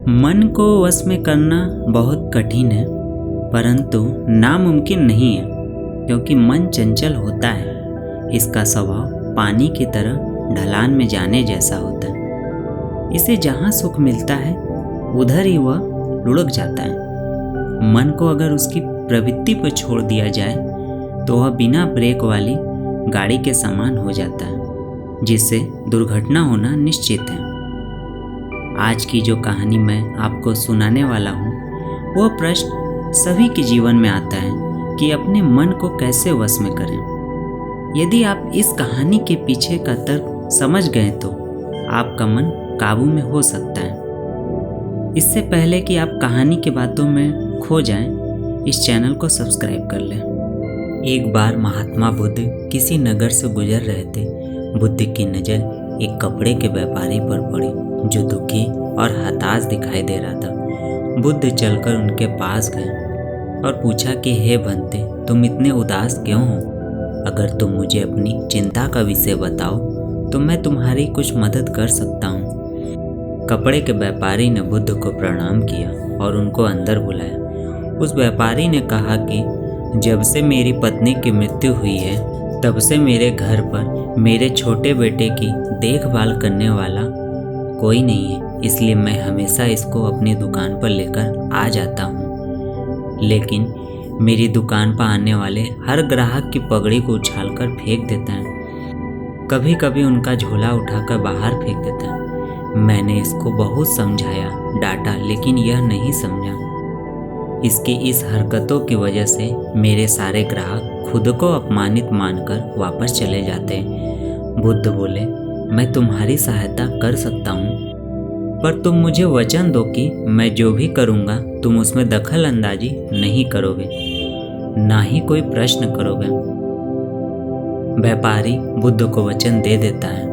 मन को वश में करना बहुत कठिन है, परंतु नामुमकिन नहीं है, क्योंकि मन चंचल होता है। इसका स्वभाव पानी की तरह ढलान में जाने जैसा होता है। इसे जहाँ सुख मिलता है उधर ही वह लुढ़क जाता है। मन को अगर उसकी प्रवृत्ति पर छोड़ दिया जाए तो वह बिना ब्रेक वाली गाड़ी के समान हो जाता है, जिससे दुर्घटना होना निश्चित है। आज की जो कहानी मैं आपको सुनाने वाला हूँ, वह प्रश्न सभी के जीवन में आता है कि अपने मन को कैसे वश में करें। यदि आप इस कहानी के पीछे का तर्क समझ गए तो आपका मन काबू में हो सकता है। इससे पहले कि आप कहानी की बातों में खो जाएं, इस चैनल को सब्सक्राइब कर लें। एक बार महात्मा बुद्ध किसी नगर से गुजर रहे थे। बुद्ध की नज़र एक कपड़े के व्यापारी पर पड़ी, जो दुखी और हताश दिखाई दे रहा था। बुद्ध चलकर उनके पास गए और पूछा कि हे बंते, तुम इतने उदास क्यों हो? अगर तुम मुझे अपनी चिंता का विषय बताओ तो मैं तुम्हारी कुछ मदद कर सकता हूँ। कपड़े के व्यापारी ने बुद्ध को प्रणाम किया और उनको अंदर बुलाया। उस व्यापारी ने कहा कि जब से मेरी पत्नी की मृत्यु हुई है, तब से मेरे घर पर मेरे छोटे बेटे की देखभाल करने वाला कोई नहीं है, इसलिए मैं हमेशा इसको अपनी दुकान पर लेकर आ जाता हूँ। लेकिन मेरी दुकान पर आने वाले हर ग्राहक की पगड़ी को उछालकर फेंक देता है। कभी कभी उनका झोला उठाकर बाहर फेंक देता है। मैंने इसको बहुत समझाया, डांटा, लेकिन यह नहीं समझा। इसकी इस हरकतों की वजह से मेरे सारे ग्राहक खुद को अपमानित मानकर वापस चले जाते हैं। बुद्ध बोले, मैं तुम्हारी सहायता कर सकता हूँ, पर तुम मुझे वचन दो कि मैं जो भी करूँगा तुम उसमें दखल अंदाजी नहीं करोगे, ना ही कोई प्रश्न करोगे। व्यापारी बुद्ध को वचन दे देता है।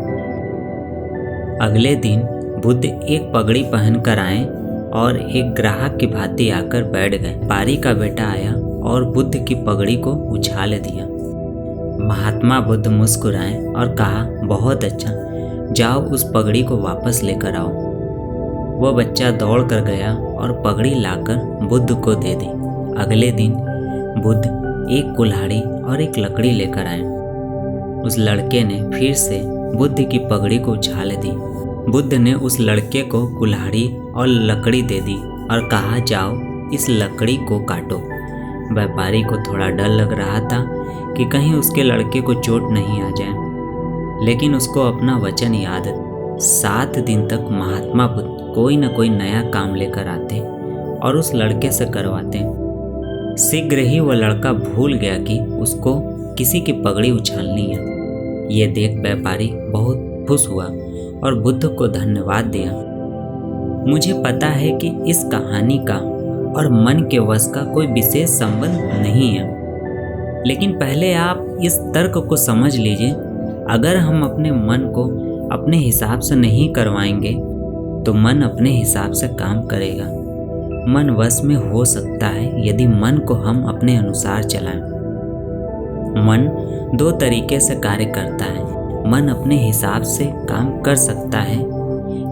अगले दिन बुद्ध एक पगड़ी पहनकर आए और एक ग्राहक की भांति आकर बैठ गए। व्यापारी का बेटा आया और बुद्ध की पगड़ी को उछाल दिया। महात्मा बुद्ध मुस्कुराए और कहा, बहुत अच्छा, जाओ उस पगड़ी को वापस लेकर आओ। वह बच्चा दौड़ कर गया और पगड़ी लाकर बुद्ध को दे दी। अगले दिन बुद्ध एक कुल्हाड़ी और एक लकड़ी लेकर आए। उस लड़के ने फिर से बुद्ध की पगड़ी को उछाल दी। बुद्ध ने उस लड़के को कुल्हाड़ी और लकड़ी दे दी और कहा, जाओ इस लकड़ी को काटो। व्यापारी को थोड़ा डर लग रहा था कि कहीं उसके लड़के को चोट नहीं आ जाए, लेकिन उसको अपना वचन याद था। 7 दिन तक महात्मा बुद्ध कोई न कोई नया काम लेकर आते और उस लड़के से करवाते। शीघ्र ही वह लड़का भूल गया कि उसको किसी की पगड़ी उछालनी है। ये देख व्यापारी बहुत खुश हुआ और बुद्ध को धन्यवाद दिया। मुझे पता है कि इस कहानी का और मन के वश का कोई विशेष संबंध नहीं है, लेकिन पहले आप इस तर्क को समझ लीजिए। अगर हम अपने मन को अपने हिसाब से नहीं करवाएंगे तो मन अपने हिसाब से काम करेगा। मन वश में हो सकता है यदि मन को हम अपने अनुसार चलाएं। मन 2 तरीके से कार्य करता है। मन अपने हिसाब से काम कर सकता है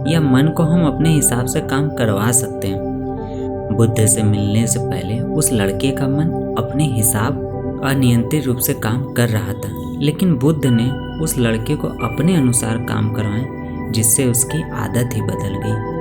या मन को हम अपने हिसाब से काम करवा सकते हैं। बुद्ध से मिलने से पहले उस लड़के का मन अपने हिसाब अनियंत्रित रूप से काम कर रहा था, लेकिन बुद्ध ने उस लड़के को अपने अनुसार काम करवाए, जिससे उसकी आदत ही बदल गई।